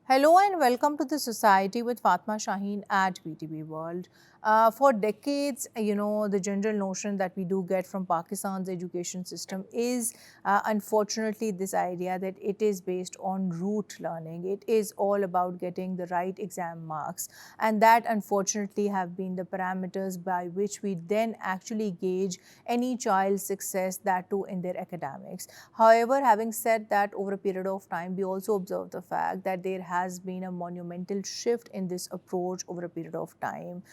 Hello and welcome to the Society with Fatima Shaheen at BTB World. For decades, the general notion that we do get from Pakistan's education system is unfortunately this idea that it is based on rote learning. It is all about getting the right exam marks. And that unfortunately have been the parameters by which we then actually gauge any child's success, that too in their academics. However, having said that, over a period of time, we also observe the fact that there has been a monumental shift in this approach over a period of time,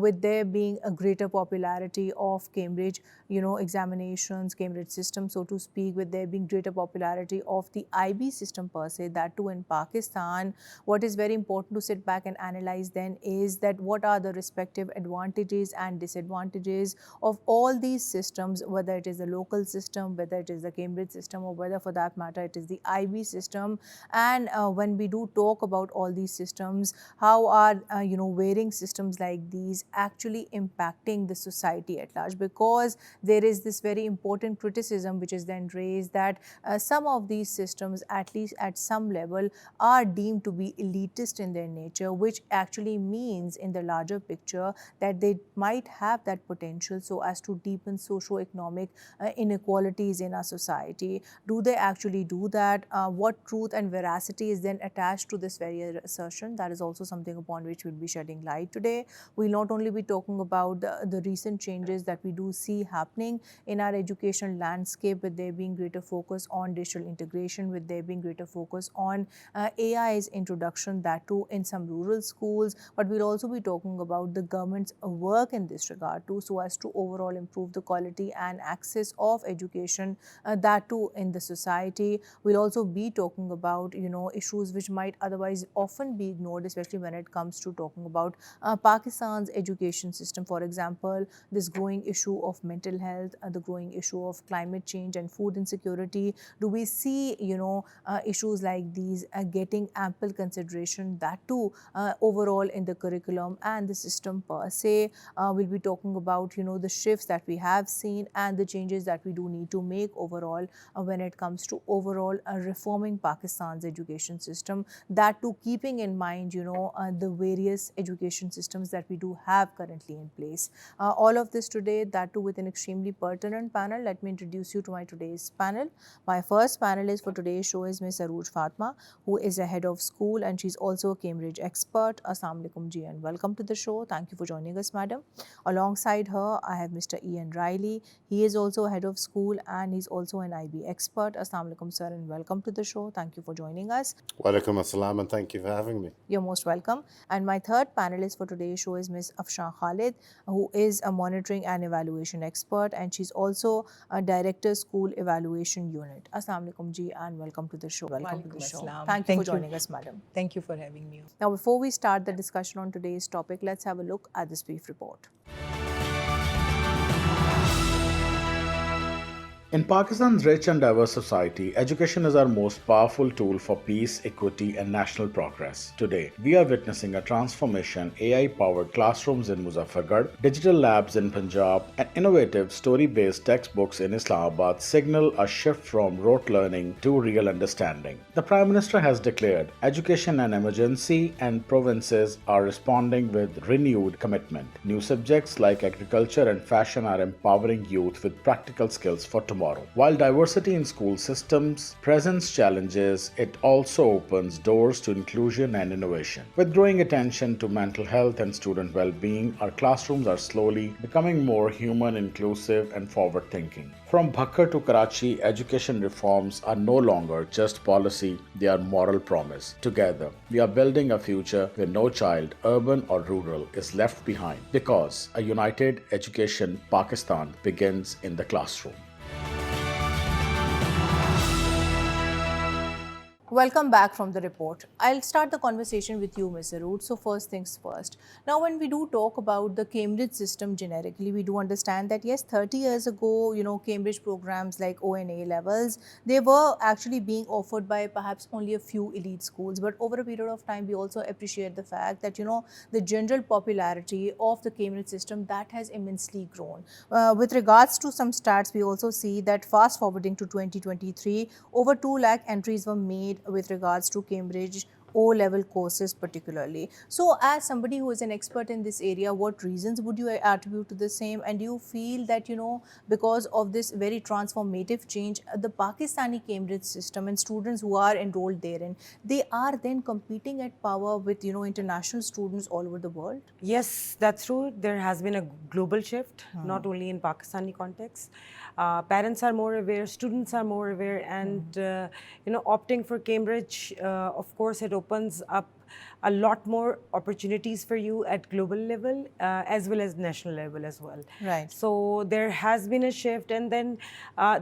with there being a greater popularity of Cambridge, examinations, Cambridge system, so to speak, with there being greater popularity of the IB system per se, that too in Pakistan. What is very important to sit back and analyze then is that what are the respective advantages and disadvantages of all these systems, whether it is the local system, whether it is the Cambridge system, or whether for that matter it is the IB system. And when we do talk about all these systems, how are varying systems like these actually impacting the society at large? Because there is this very important criticism which is then raised that some of these systems, at least at some level, are deemed to be elitist in their nature, which actually means in the larger picture that they might have that potential so as to deepen socio-economic inequalities in our society. Do they actually do that? What truth and veracity is then attached to this very assertion? That is also something upon which we'll be shedding light today. We'll not only be talking about the recent changes that we do see happening in our education landscape, with there being greater focus on digital integration, with there being greater focus on AI's introduction, that too in some rural schools, but we'll also be talking about the government's work in this regard too, so as to overall improve the quality and access of education, that too in the society. We'll also be talking about issues which might otherwise often be ignored, especially when it comes to talking about Pakistan's education system. For example, this growing issue of mental health, the growing issue of climate change and food insecurity. Do we see issues like these getting ample consideration, that too overall in the curriculum and the system per se? We'll be talking about the shifts that we have seen and the changes that we do need to make overall when it comes to overall reforming Pakistan's education system, that too keeping in mind the various education systems that we do have currently in place. All of this today, that too with an extremely pertinent panel. Let me introduce you to my today's panel. My first panelist for today's show is Miss Arooj Fatima, who is a head of school and she's also a Cambridge expert. Assalamu alaikum ji, and welcome to the show. Thank you for joining us, madam. Alongside her, I have Mr. Iain Riley. He is also a head of school and he's also an IB expert. Assalamu alaikum, sir, and welcome to the show. Thank you for joining us. Wa alaikum assalam, and thank you for having me. You're most welcome. And my third panelist for today's show is Ms. Afshan Khalid, who is a monitoring and evaluation expert, and she's also a director school evaluation unit. Assalamu alaikum ji, and welcome to the show. Welcome to the show. Thank you for joining us, madam. Thank you for having me. Now, before we start the discussion on today's topic, let's have a look at this brief report. In Pakistan's rich and diverse society, education is our most powerful tool for peace, equity, and national progress. Today, we are witnessing a transformation: AI-powered classrooms in Muzaffargarh, digital labs in Punjab, and innovative story-based textbooks in Islamabad signal a shift from rote learning to real understanding. The Prime Minister has declared education an emergency, and provinces are responding with renewed commitment. New subjects like agriculture and fashion are empowering youth with practical skills for tomorrow. While diversity in school systems presents challenges, it also opens doors to inclusion and innovation. With growing attention to mental health and student well-being, our classrooms are slowly becoming more human, inclusive, and forward-thinking. From Bhakkar to Karachi, education reforms are no longer just policy, they are moral promise. Together, we are building a future where no child, urban or rural, is left behind, because a united education Pakistan begins in the classroom. Welcome back from the report. I'll start the conversation with you, Ms. Arooj. So first things first. Now, when we do talk about the Cambridge system generically, we do understand that yes, 30 years ago, Cambridge programs like O and A levels, they were actually being offered by perhaps only a few elite schools. But over a period of time, we also appreciate the fact that, the general popularity of the Cambridge system, that has immensely grown. With regards to some stats, we also see that fast forwarding to 2023, over 2 lakh entries were made with regards to Cambridge O-level courses particularly. So as somebody who is an expert in this area, what reasons would you attribute to the same? And do you feel that, because of this very transformative change, the Pakistani Cambridge system and students who are enrolled therein, they are then competing at power with, international students all over the world? Yes, that's true. There has been a global shift, not only in Pakistani context. Parents are more aware, students are more aware, and opting for Cambridge, of course, it opens up a lot more opportunities for you at global level as well as national level as well. Right. So there has been a shift, and then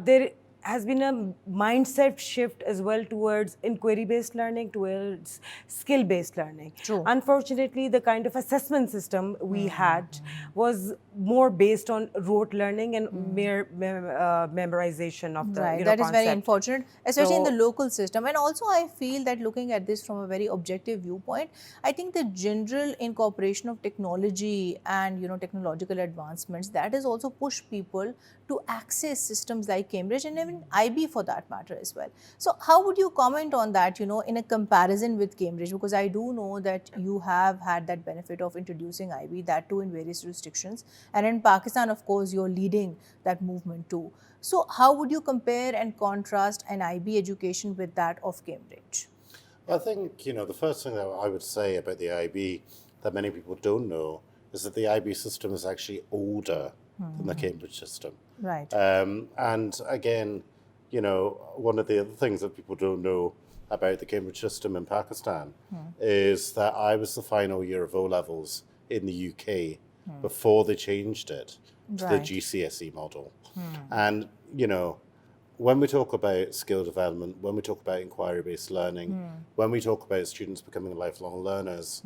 there has been a mindset shift as well towards inquiry-based learning, towards skill-based learning. True. Unfortunately, the kind of assessment system we had was more based on rote learning and mere memorization of the Right, that is very concept. unfortunate, especially in the So- local system. And also, I feel that looking at this from a very objective viewpoint, I think the general incorporation of technology and technological advancements, that has also pushed people to access systems like Cambridge and even IB for that matter as well. So, how would you comment on that? In a comparison with Cambridge, because I do know that you have had that benefit of introducing IB, that too in various jurisdictions, and in Pakistan, of course, you're leading that movement too. So, how would you compare and contrast an IB education with that of Cambridge? I think, the first thing that I would say about the IB that many people don't know is that the IB system is actually older than the Cambridge system. Right. And again, one of the other things that people don't know about the Cambridge system in Pakistan is that I was the final year of O-levels in the UK before they changed it to the Right. GCSE model. And, when we talk about skill development, when we talk about inquiry-based learning, when we talk about students becoming lifelong learners,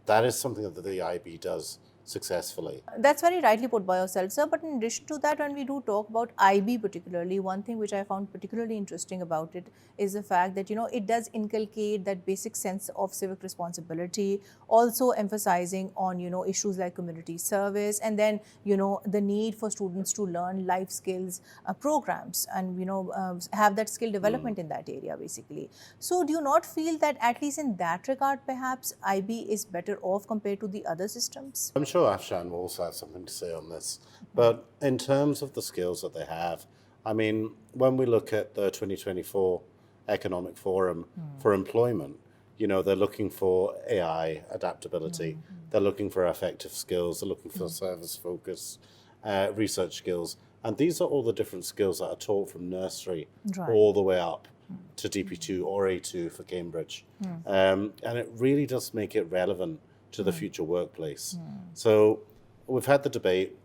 that is something that the IB does successfully. That's very rightly put by yourself, sir. But in addition to that, when we do talk about IB particularly, one thing which I found particularly interesting about it is the fact that, it does inculcate that basic sense of civic responsibility, also emphasizing on, issues like community service, and then, the need for students to learn life skills programs and, have that skill development in that area, basically. So do you not feel that at least in that regard, perhaps IB is better off compared to the other systems? I'm sure Afshan will also have something to say on this. But in terms of the skills that they have, I mean, when we look at the 2024 Economic Forum for Employment, they're looking for AI adaptability. They're looking for affective skills. They're looking for service focus, research skills. And these are all the different skills that are taught from nursery Right. all the way up to DP2 or A2 for Cambridge. And it really does make it relevant to the future workplace. So we've had the debate,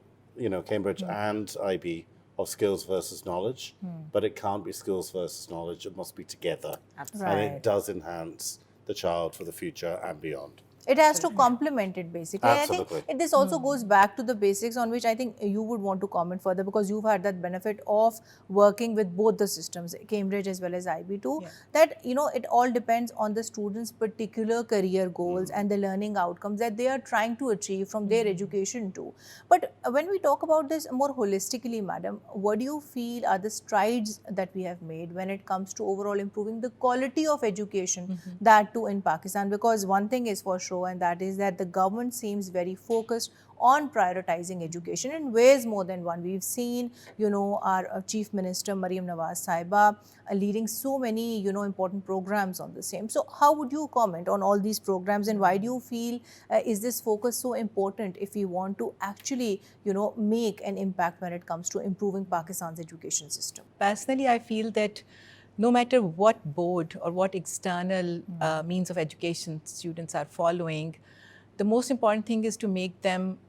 Cambridge and IB, of skills versus knowledge, but it can't be skills versus knowledge. It must be together. Absolutely. And Right. it does enhance the child for the future and beyond. It has to complement it basically. Absolutely. I think this also goes back to the basics on which I think you would want to comment further, because you've had that benefit of working with both the systems, Cambridge as well as IB too, that it all depends on the students' particular career goals and the learning outcomes that they are trying to achieve from their education too. But when we talk about this more holistically, madam, what do you feel are the strides that we have made when it comes to overall improving the quality of education, that too in Pakistan? Because one thing is for sure, and that is that the government seems very focused on prioritizing education in ways more than one. We've seen, our Chief Minister Mariam Nawaz Sahiba leading so many, important programs on the same. So how would you comment on all these programs, and why do you feel is this focus so important if we want to actually, make an impact when it comes to improving Pakistan's education system? Personally, I feel that no matter what board or what external means of education students are following, the most important thing is to make them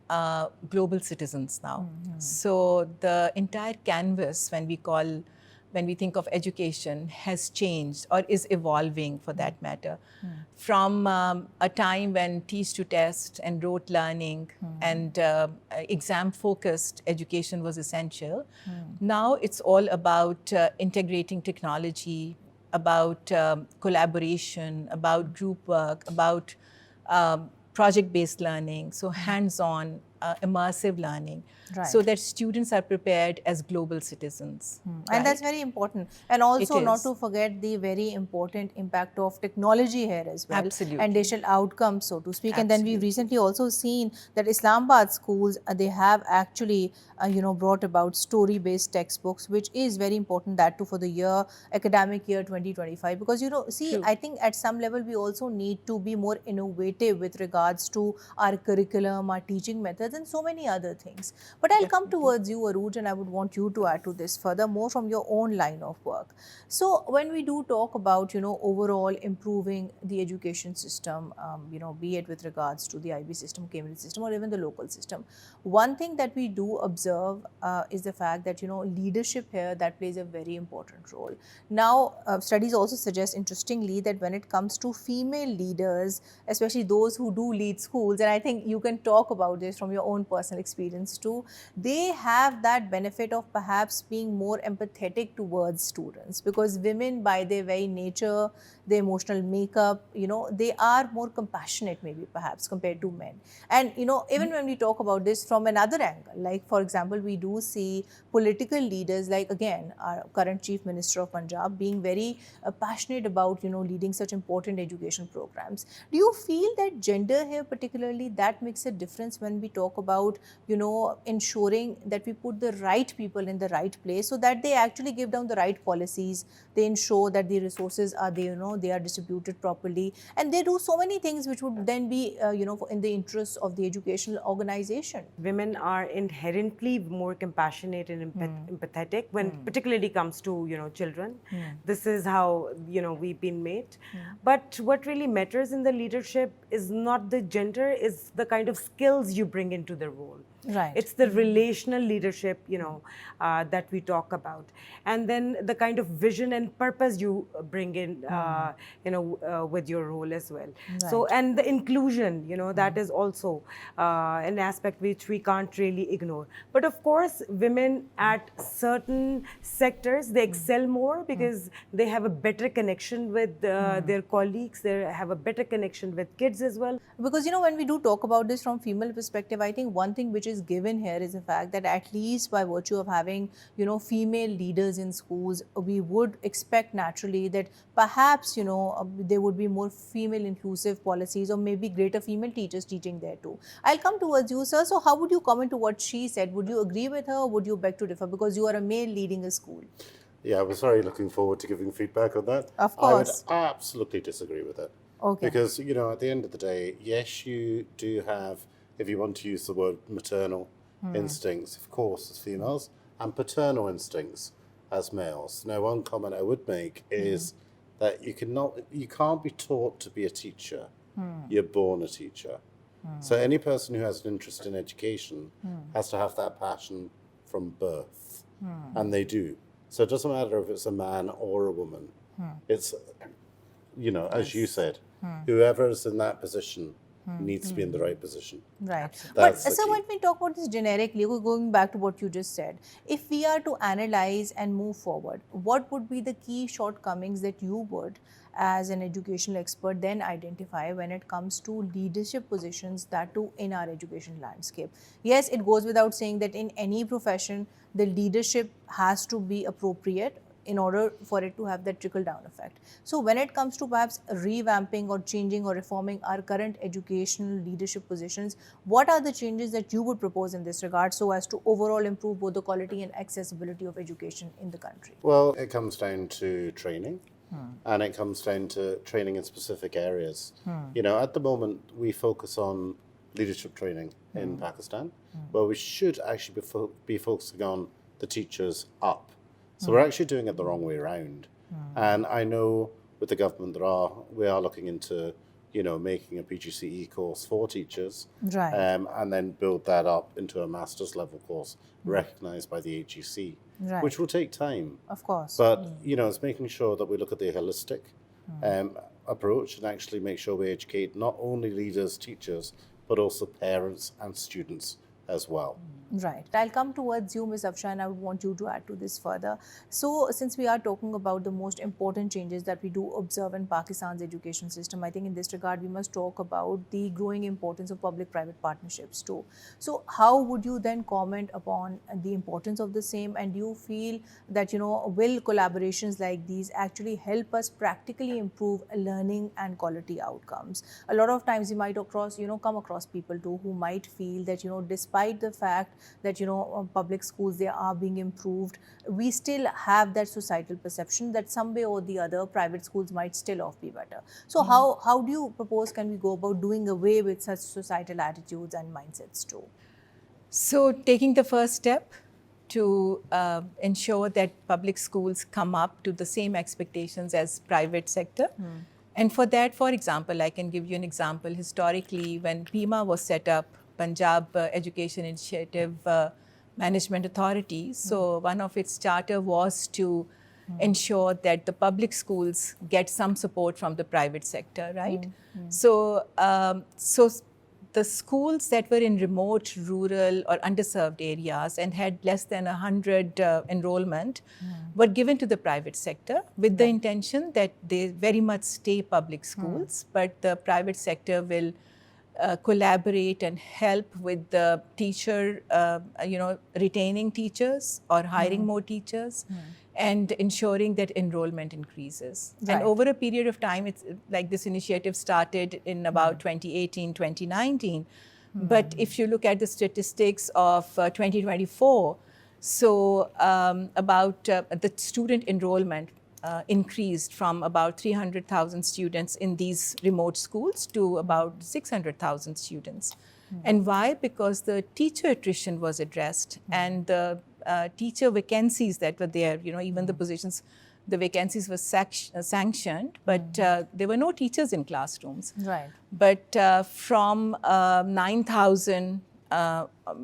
global citizens now. So the entire canvas, when we think of education, has changed or is evolving for that matter. From a time when teach to test and rote learning and exam-focused education was essential, now it's all about integrating technology, about collaboration, about group work, about project-based learning, so hands-on immersive learning, Right. so that students are prepared as global citizens. And that's right? very important. And also, not is. to forget the very important impact of technology here as well, and Absolutely. digital outcomes, so to speak. And then we've Absolutely. recently also seen that Islamabad schools, they have actually, brought about story-based textbooks, which is very important, that too for the year, academic year 2025. Because, see, True. I think at some level, we also need to be more innovative with regards to our curriculum, our teaching methods, and so many other things. But I'll come towards you, Arooj, and I would want you to add to this further, more from your own line of work. So when we do talk about, overall improving the education system, be it with regards to the IB system, Cambridge system, or even the local system, one thing that we do observe is the fact that, leadership here, that plays a very important role. Now, studies also suggest, interestingly, that when it comes to female leaders, especially those who do lead schools, and I think you can talk about this from your own personal experience too, they have that benefit of perhaps being more empathetic towards students, because women, by their very nature, their emotional makeup, they are more compassionate, maybe perhaps compared to men. And even when we talk about this from another angle, like for example, we do see political leaders, like again our current Chief Minister of Punjab, being very passionate about leading such important education programs. Do you feel that gender here particularly, that makes a difference when we talk about ensuring that we put the right people in the right place, so that they actually give down the right policies, they ensure that the resources are there, they are distributed properly, and they do so many things which would then be in the interests of the educational organization? Women are inherently more compassionate and empathetic when particularly comes to children. This is how we've been made. But what really matters in the leadership is not the gender, is the kind of skills you bring into the role. Right. It's the relational leadership, that we talk about, and then the kind of vision and purpose you bring in, with your role as well. So, and the inclusion, that is also an aspect which we can't really ignore. But of course, women at certain sectors, they excel more because they have a better connection with their colleagues. They have a better connection with kids as well. Because when we do talk about this from female perspective, I think one thing which is given here is the fact that at least by virtue of having female leaders in schools, we would expect naturally that perhaps there would be more female inclusive policies, or maybe greater female teachers teaching there too. I'll come towards you, sir. So how would you comment to what she said? Would you agree with her, or would you beg to differ, because you are a male leading a school? Yeah, I was very looking forward to giving feedback on that. Of course. I would absolutely disagree with it. Okay. Because, at the end of the day, yes, you do have, if you want to use the word maternal instincts, of course, as females, and paternal instincts as males. Now, one comment I would make is that you can't be taught to be a teacher. You're born a teacher. So any person who has an interest in education has to have that passion from birth. And they do. So it doesn't matter if it's a man or a woman. It's, as you said, whoever is in that position needs to be in the right position. Right. That's But the sir, key. when we talk about this generically, going back to what you just said, if we are to analyze and move forward, what would be the key shortcomings that you would, as an educational expert, then identify when it comes to leadership positions, that too in our education landscape? Yes, it goes without saying that in any profession, the leadership has to be appropriate in order for it to have that trickle-down effect. So when it comes to perhaps revamping or changing or reforming our current educational leadership positions, what are the changes that you would propose in this regard, so as to overall improve both the quality and accessibility of education in the country? Well, it comes down to training, and it comes down to training in specific areas. At the moment, we focus on leadership training in Pakistan, but we should actually be focusing on the teachers up. So we're actually doing it the wrong way around. And I know with the government we are looking into, making a PGCE course for teachers, Right. And then build that up into a master's level course recognized by the HEC, Right. which will take time. Of course. But, it's making sure that we look at the holistic approach and actually make sure we educate not only leaders, teachers, but also parents and students as well. Right. I'll come towards you, Ms. Afshan. I would want you to add to this further. So, since we are talking about the most important changes that we do observe in Pakistan's education system, I think in this regard we must talk about the growing importance of public-private partnerships too. So, how would you then comment upon the importance of the same? And do you feel that will collaborations like these actually help us practically improve learning and quality outcomes? A lot of times you might come across people too who might feel that despite the fact that public schools, they are being improved, we still have that societal perception that some way or the other private schools might still off be better. So how do you propose can we go about doing away with such societal attitudes and mindsets too? So, taking the first step to ensure that public schools come up to the same expectations as private sector. And for that, for example, I can give you an example. Historically, when PIMA was set up, Punjab Education Initiative Management Authority, so one of its charter was to ensure that the public schools get some support from the private sector, right? So, the schools that were in remote, rural, or underserved areas and had less than 100 enrollment were given to the private sector with the intention that they very much stay public schools, but the private sector will collaborate and help with the teacher, retaining teachers or hiring more teachers and ensuring that enrollment increases. Right. And over a period of time, it's like this initiative started in about 2018, 2019. But if you look at the statistics of 2024, so about the student enrollment increased from about 300,000 students in these remote schools to about 600,000 students. And why? Because the teacher attrition was addressed and the teacher vacancies that were there, even the positions, the vacancies were sanctioned, but there were no teachers in classrooms. Right. But from 9,000,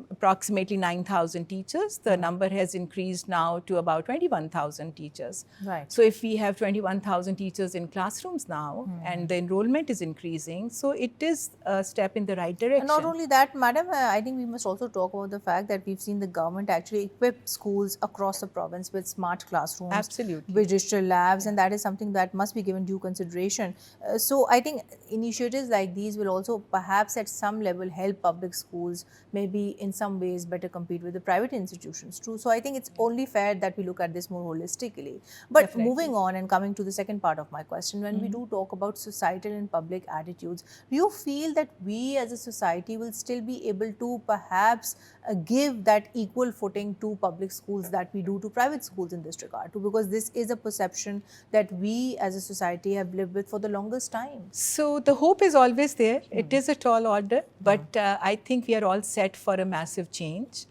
approximately 9,000 teachers, the number has increased now to about 21,000 teachers. Right. So if we have 21,000 teachers in classrooms now and the enrollment is increasing, so it is a step in the right direction. And not only that, madam, I think we must also talk about the fact that we've seen the government actually equip schools across the province with smart classrooms, Absolutely. with digital labs, and that is something that must be given due consideration. So I think initiatives like these will also perhaps at some level help public schools maybe in some ways better compete with the private institutions too. So I think it's only fair that we look at this more holistically. But Definitely. moving on and coming to the second part of my question, when we do talk about societal and public attitudes, do you feel that we as a society will still be able to perhaps give that equal footing to public schools that we do to private schools in this regard too? Because this is a perception that we as a society have lived with for the longest time. So the hope is always there. It is a tall order, but I think we are all set for a massive change.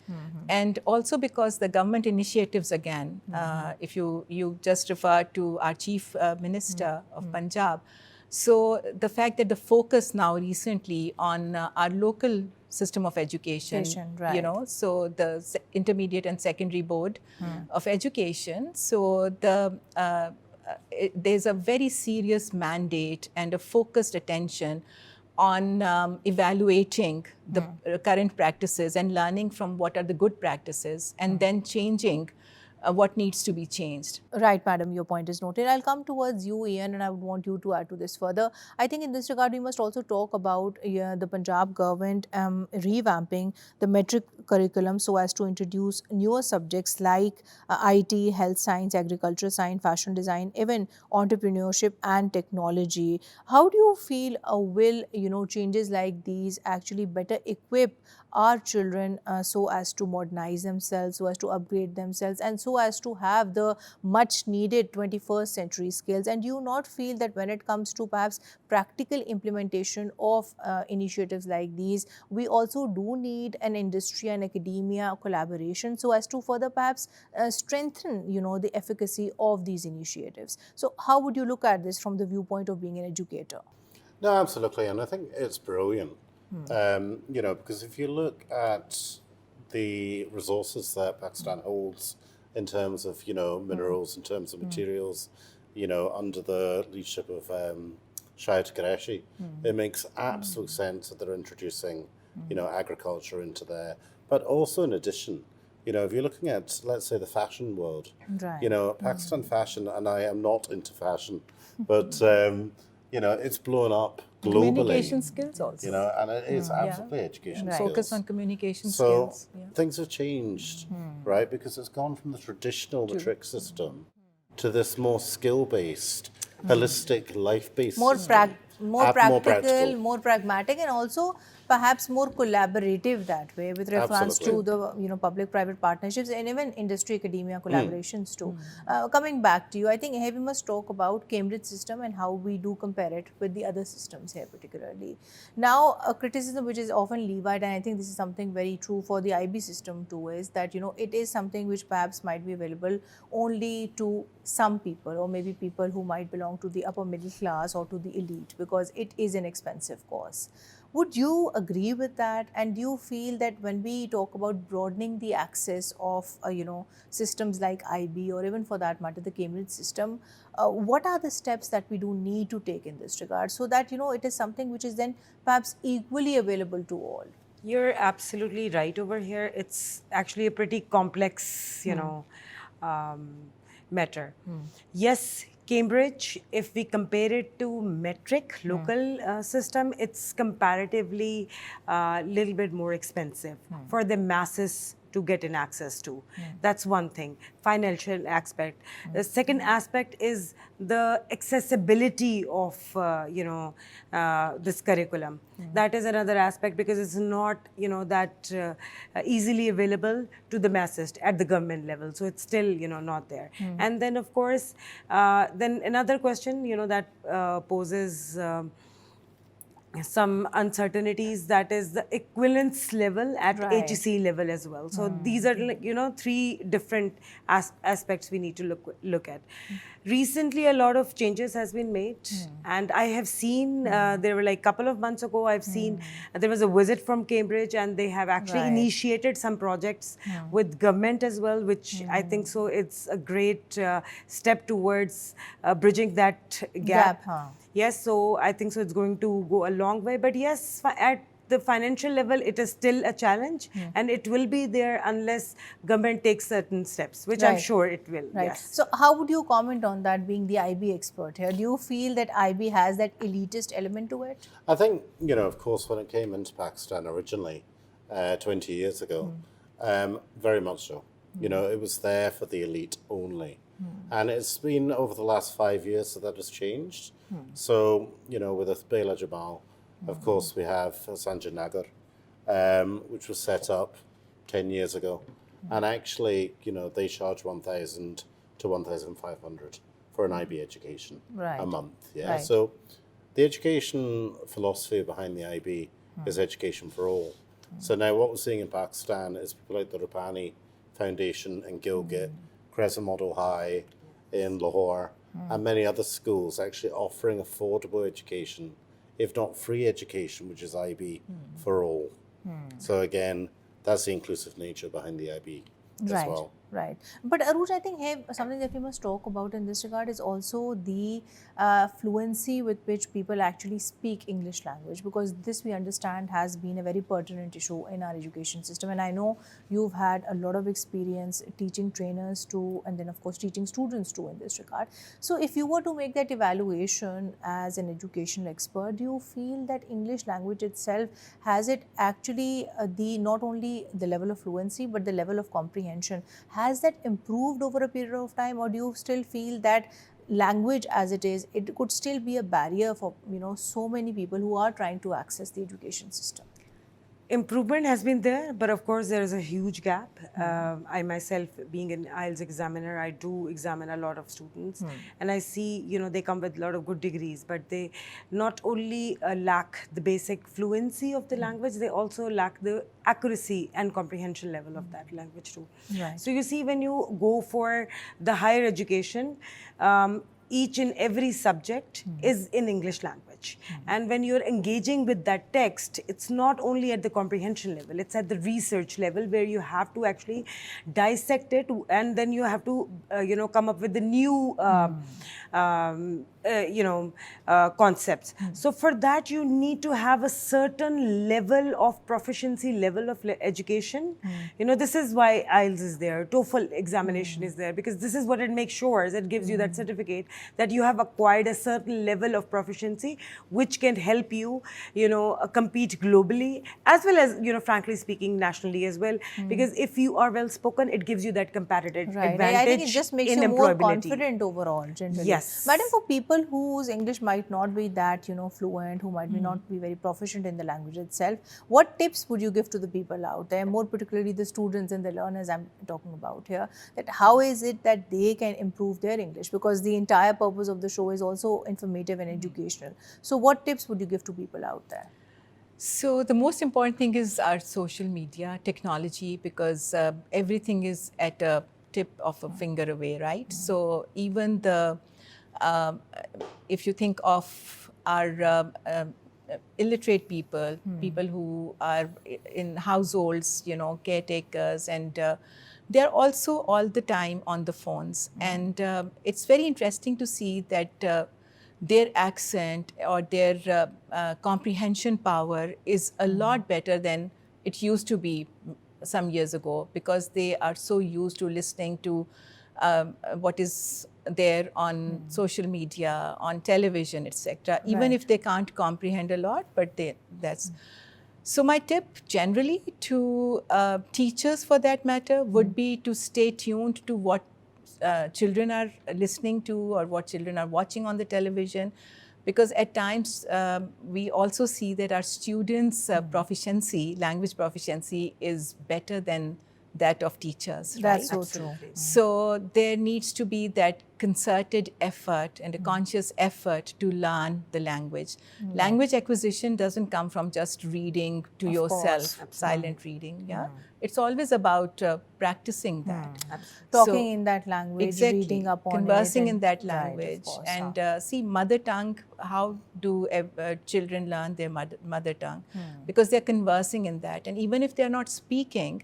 And also because the government initiatives again, if you just refer to our Chief Minister of Punjab, so the fact that the focus now recently on our local system of education, Right. so the intermediate and secondary board of education, so there's a very serious mandate and a focused attention on evaluating the current practices and learning from what are the good practices and then changing what needs to be changed. Right, madam, your point is noted. I'll come towards you, Iain, and I would want you to add to this further. I think in this regard, we must also talk about the Punjab government revamping the metric curriculum so as to introduce newer subjects like IT, health science, agriculture science, fashion design, even entrepreneurship and technology. How do you feel will changes like these actually better equip our children so as to modernize themselves, so as to upgrade themselves, and so as to have the much needed 21st century skills? And do you not feel that when it comes to perhaps practical implementation of initiatives like these, we also do need an industry and academia collaboration so as to further perhaps strengthen the efficacy of these initiatives? So how would you look at this from the viewpoint of being an educator? No, absolutely, and I think it's brilliant. Because if you look at the resources that Pakistan holds in terms of, minerals, in terms of materials, under the leadership of Shahid Qureshi, it makes absolute sense that they're introducing, agriculture into there. But also in addition, if you're looking at, let's say, the fashion world, Right. Pakistan fashion, and I am not into fashion, but, it's blown up Communication globally, skills also. and it's absolutely education Right. Focus skills. on communication So skills. Yeah. things have changed, right? Because it's gone from the traditional matric system to this more skill-based, holistic, life-based more system. more More practical, more pragmatic, and also perhaps more collaborative that way with reference to Absolutely. the public-private partnerships and even industry academia collaborations too. Coming back to you, I think here we must talk about Cambridge system and how we do compare it with the other systems here particularly. Now, a criticism which is often levied, and I think this is something very true for the IB system too, is that it is something which perhaps might be available only to some people, or maybe people who might belong to the upper middle class or to the elite, because it is an expensive course. Would you agree with that? And do you feel that when we talk about broadening the access of systems like IB, or even for that matter the Cambridge system, what are the steps that we do need to take in this regard so that it is something which is then perhaps equally available to all? You're absolutely right over here. It's actually a pretty complex, matter. Yes, Cambridge, if we compare it to metric local system, it's comparatively a little bit more expensive for the masses to get in access to. That's one thing, financial aspect. The second aspect is the accessibility of, this curriculum. That is another aspect because it's not, that easily available to the masses at the government level. So it's still, not there. And then, of course, then another question, that poses some uncertainties, that is the equivalence level at Right. HEC level as well. So these are three different aspects we need to look at. Recently, a lot of changes has been made, and I have seen there were like a couple of months ago. I've seen there was a visit from Cambridge, and they have actually Right. initiated some projects with government as well, which I think so. It's a great step towards bridging that gap. Yes, so I think so it's going to go a long way. But yes, at the financial level, it is still a challenge, and it will be there unless government takes certain steps, which I'm Right. sure it will. Right. Yes. So, how would you comment on that, being the IB expert here? Do you feel that IB has that elitist element to it? I think, of course, when it came into Pakistan originally, 20 years ago, very much so. It was there for the elite only. And it's been over the last 5 years that has changed. So, with Bela Jamal, of course, we have Sanjay Nagar, which was set up 10 years ago. And actually, they charge 1,000 to 1,500 for an IB education a month. Yeah. Right. So the education philosophy behind the IB is education for all. So now what we're seeing in Pakistan is people like the Rupani Foundation in Gilgit, Crescent Model High in Lahore, and many other schools actually offering affordable education, if not free education, which is IB for all. So again, that's the inclusive nature behind the IB as Right. well. Right. But Arooj, I think here something that we must talk about in this regard is also the fluency with which people actually speak English language, because this we understand has been a very pertinent issue in our education system. And I know you've had a lot of experience teaching trainers too, and then of course teaching students too in this regard. So if you were to make that evaluation as an educational expert, do you feel that English language itself has it actually the not only the level of fluency but the level of comprehension? Has that improved over a period of time, or do you still feel that language as it is, it could still be a barrier for so many people who are trying to access the education system? Improvement has been there, but of course there is a huge gap. I myself, being an IELTS examiner, I do examine a lot of students, and I see, they come with a lot of good degrees, but they not only lack the basic fluency of the language, they also lack the accuracy and comprehension level of that language too. Right. So you see, when you go for the higher education, each and every subject is in English language. And when you're engaging with that text, it's not only at the comprehension level, it's at the research level where you have to actually dissect it, and then you have to, come up with the new concepts. So for that, you need to have a certain level of proficiency, level of education. This is why IELTS is there, TOEFL examination is there, because this is what it makes sure. It gives you that certificate that you have acquired a certain level of proficiency, which can help you, compete globally, as well as, frankly speaking, nationally as well. Because if you are well spoken, it gives you that competitive Right. advantage I think it just makes in you more employability. confident overall, generally. Yes. Madam, for people whose English might not be that, fluent, who might be not be very proficient in the language itself, what tips would you give to the people out there, more particularly the students and the learners I'm talking about here, that how is it that they can improve their English? Because the entire purpose of the show is also informative and educational. So what tips would you give to people out there? So the most important thing is our social media technology, because everything is at a tip of a finger away, right? So even um, if you think of our illiterate people, people who are in households, caretakers, and they're also all the time on the phones. And it's very interesting to see that their accent or their comprehension power is a lot better than it used to be some years ago, because they are so used to listening to what is there on social media, on television, etc. Even if they can't comprehend a lot, but that's. So my tip generally to teachers, for that matter, would be to stay tuned to what children are listening to or what children are watching on the television, because at times we also see that our students' proficiency, language proficiency, is better than that of teachers, That's right? so true. So there needs to be that concerted effort and a conscious effort to learn the language. Language acquisition doesn't come from just reading to yourself, silent reading. Yeah, it's always about practicing that, Talking in that language, exactly, reading up on conversing it, in that right, of language, course, and see mother tongue. How do children learn their mother tongue? Because they're conversing in that, and even if they're not speaking.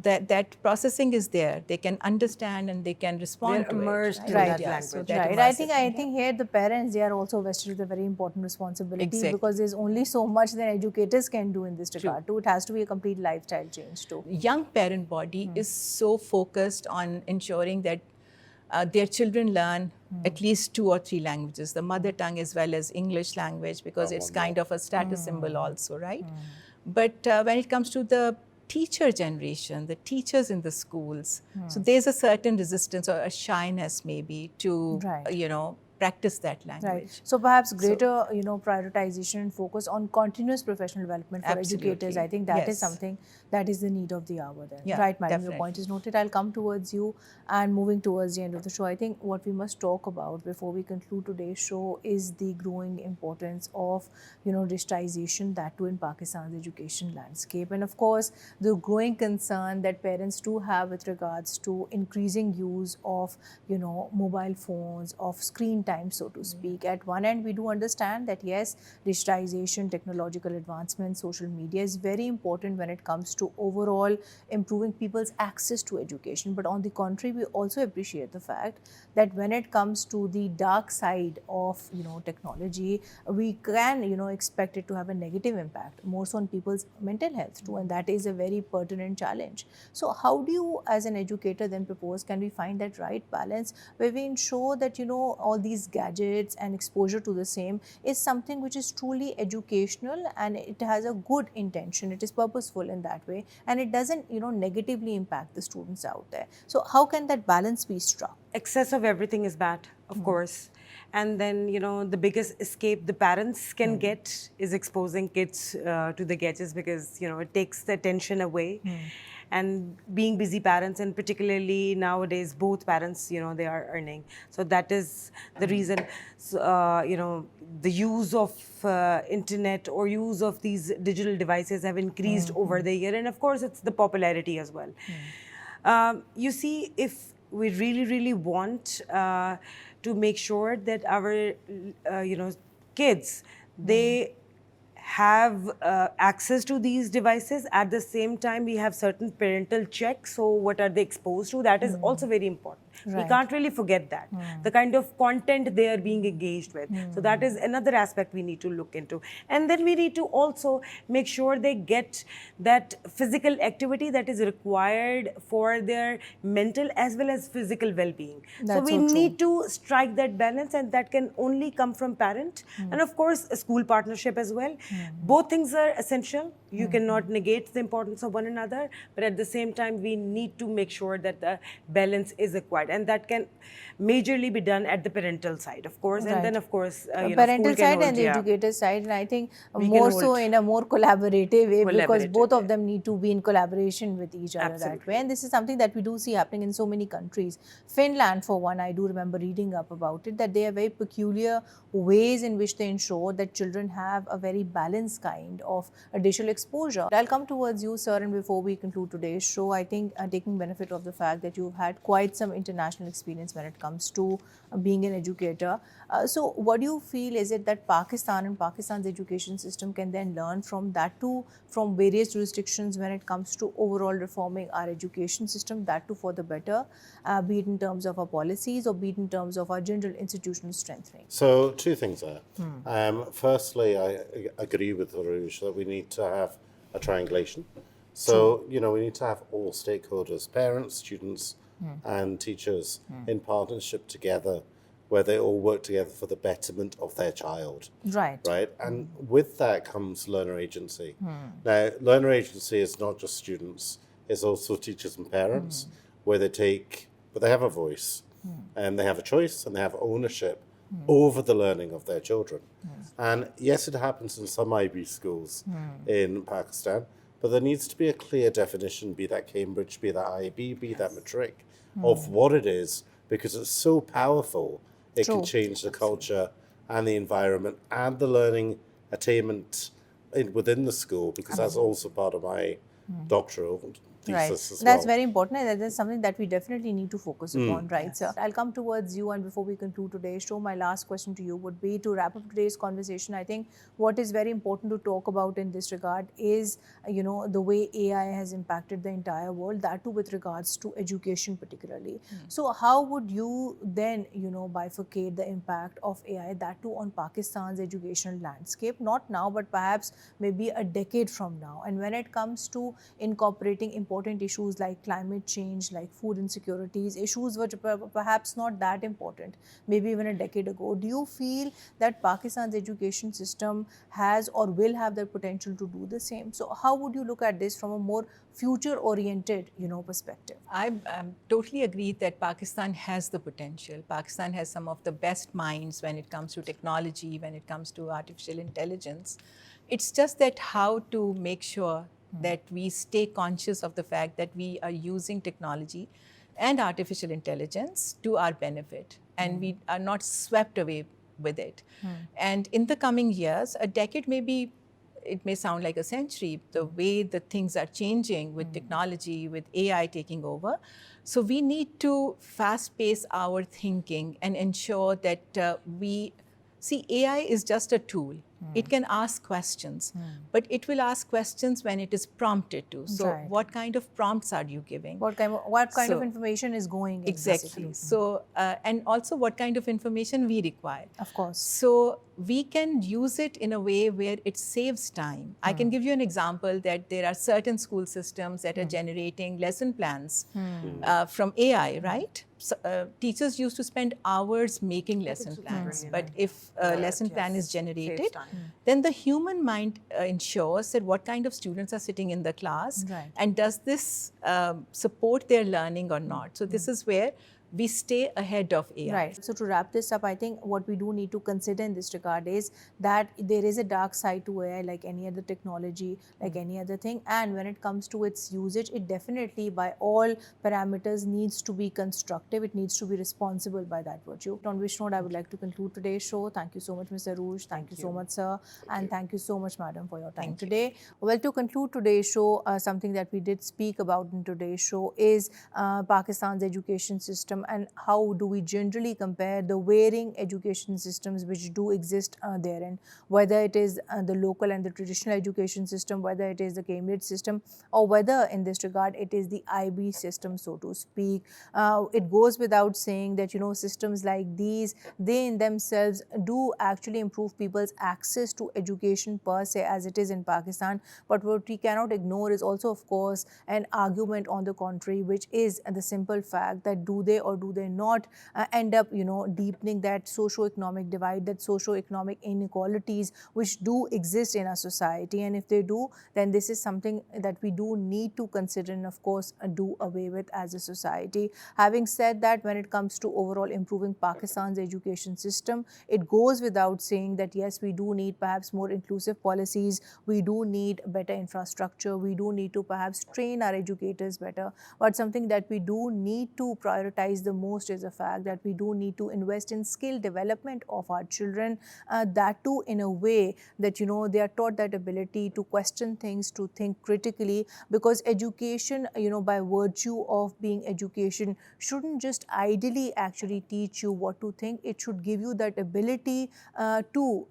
That processing is there. They can understand and they can respond They're to immersed it. in Right. that Yeah, language. so that Right. I think here the parents, they are also vested with a very important responsibility, Exactly. because there's only so much that educators can do in this regard too. It has to be a complete lifestyle change too. young parent body is so focused on ensuring that their children learn at least 2 or 3 languages, the mother tongue as well as English language, because it's kind of a status symbol also, right? But when it comes to the teacher generation, the teachers in the schools, so there's a certain resistance or a shyness maybe to, Right. practice that language. Right. So perhaps greater, prioritization and focus on continuous professional development for educators. Absolutely. I think that is Yes. something that is the need of the hour then. Yeah, Right, madam, your definitely. point is noted. I'll come towards you, and moving towards the end of the show, I think what we must talk about before we conclude today's show is the growing importance of, digitization, that too in Pakistan's education landscape. And of course, the growing concern that parents do have with regards to increasing use of, mobile phones, of screen time, so to speak. At one end, we do understand that yes, digitization, technological advancement, social media is very important when it comes to overall improving people's access to education. But on the contrary, we also appreciate the fact that when it comes to the dark side of, technology, we can, expect it to have a negative impact, more so on people's mental health too, and that is a very pertinent challenge. So how do you, as an educator, then propose, can we find that right balance where we ensure that, all these gadgets and exposure to the same is something which is truly educational and it has a good intention, it is purposeful in that way, and it doesn't, negatively impact the students out there? So how can that balance be struck? Excess of everything is bad, of course. And then, the biggest escape the parents can get is exposing kids to the gadgets, because, it takes the attention away. And being busy parents, and particularly nowadays, both parents, they are earning. So that is the reason, the use of internet or use of these digital devices have increased over the year. And of course, it's the popularity as well. You see, if we really, really want to make sure that our, kids, they have access to these devices, at the same time we have certain parental checks. So what are they exposed to? That is also very important. We Right. can't really forget that. The kind of content they are being engaged with. So that is another aspect we need to look into. And then we need to also make sure they get that physical activity that is required for their mental as well as physical well-being. So That's we so true. need to strike that balance, and that can only come from parent and of course a school partnership as well. Both things are essential. You cannot negate the importance of one another, but at the same time we need to make sure that the balance is acquired, and that can majorly be done at the parental side, of course, and then Right. of course Parental school can side hold, and the yeah. educator side, and I think We can more so hold in a more collaborative way, because collaborative, both of yeah. them need to be in collaboration with each other that Absolutely. way. And this is something that we do see happening in so many countries. Finland, for one, I do remember reading up about it, that they have very peculiar ways in which they ensure that children have a very balanced kind of digital exposure. I'll come towards you, sir, and before we conclude today's show, I think taking benefit of the fact that you've had quite some international experience when it comes to being an educator. So what do you feel, is it that Pakistan and Pakistan's education system can then learn from that too, from various jurisdictions when it comes to overall reforming our education system, that too for the better, be it in terms of our policies or be it in terms of our general institutional strengthening? So, two things there. Firstly, I agree with Arooj that we need to have a triangulation. So, we need to have all stakeholders, parents, students, and teachers in partnership together, where they all work together for the betterment of their child. Right. Right? And with that comes learner agency. Now, learner agency is not just students, it's also teachers and parents, where they have a voice, and they have a choice, and they have ownership over the learning of their children. And yes, it happens in some IB schools in Pakistan, but there needs to be a clear definition, be that Cambridge, be that IB, be that matric, of what it is, because it's so powerful. It can change the culture and the environment and the learning attainment within the school, because that's also part of my doctoral thesis as well. That's very important, and that is something that we definitely need to focus upon, right, sir? I'll come towards you, and before we conclude today's show, my last question to you would be, to wrap up today's conversation, I think what is very important to talk about in this regard is, the way AI has impacted the entire world, that too with regards to education particularly. So how would you then, bifurcate the impact of AI, that too on Pakistan's educational landscape, not now, but perhaps maybe a decade from now? And when it comes to incorporating important issues like climate change, like food insecurities, issues which are perhaps not that important, maybe even a decade ago, do you feel that Pakistan's education system has or will have the potential to do the same? So how would you look at this from a more future-oriented, perspective? I totally agree that Pakistan has the potential. Pakistan has some of the best minds when it comes to technology, when it comes to artificial intelligence. It's just that how to make sure that we stay conscious of the fact that we are using technology and artificial intelligence to our benefit, and we are not swept away with it. And in the coming years, a decade it may sound like a century, the way the things are changing with technology, with AI taking over. So we need to fast pace our thinking and ensure that we see AI is just a tool. It can ask questions, but it will ask questions when it is prompted to. So what kind of prompts are you giving? What kind of information is going in? Exactly. Basically. So, and also what kind of information we require. Of course. So we can use it in a way where it saves time. I can give you an example that there are certain school systems that are generating lesson plans from AI, right? So, teachers used to spend hours making lesson plans, but if a lesson plan is generated, then the human mind ensures that what kind of students are sitting in the class, and does this support their learning or not. So this is where we stay ahead of AI. Right. So to wrap this up, I think what we do need to consider in this regard is that there is a dark side to AI, like any other technology, like any other thing. And when it comes to its usage, it definitely, by all parameters, needs to be constructive. It needs to be responsible by that virtue. On which note, I would like to conclude today's show. Thank you so much, Mr. Arooj. Thank you so much, sir. And thank you so much, madam, for your time today. Well, to conclude today's show, something that we did speak about in today's show is Pakistan's education system system and how do we generally compare the varying education systems which do exist therein, whether it is the local and the traditional education system, whether it is the Cambridge system, or whether in this regard it is the IB system, so to speak. It goes without saying that, systems like these, they in themselves do actually improve people's access to education per se, as it is in Pakistan. But what we cannot ignore is also, of course, an argument on the contrary, which is the simple fact that do they or do they not end up, deepening that socio-economic divide, that socio-economic inequalities which do exist in our society. And if they do, then this is something that we do need to consider and, of course, do away with as a society. Having said that, when it comes to overall improving Pakistan's education system, it goes without saying that yes, we do need perhaps more inclusive policies, we do need better infrastructure, we do need to perhaps train our educators better. But something that we do need to prioritize the most is the fact that we do need to invest in skill development of our children, that too in a way that, they are taught that ability to question things, to think critically, because education, by virtue of being education, shouldn't just ideally actually teach you what to think. It should give you that ability to,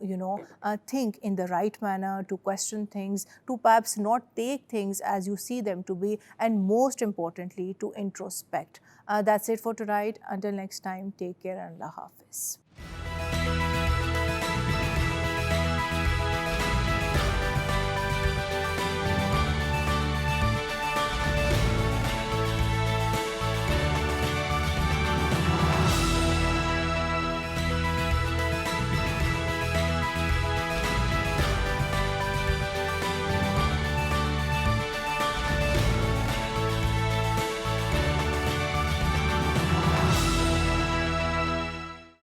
think in the right manner, to question things, to perhaps not take things as you see them to be, and most importantly, to introspect. That's it for tonight. Until next time, take care and Allah Hafiz.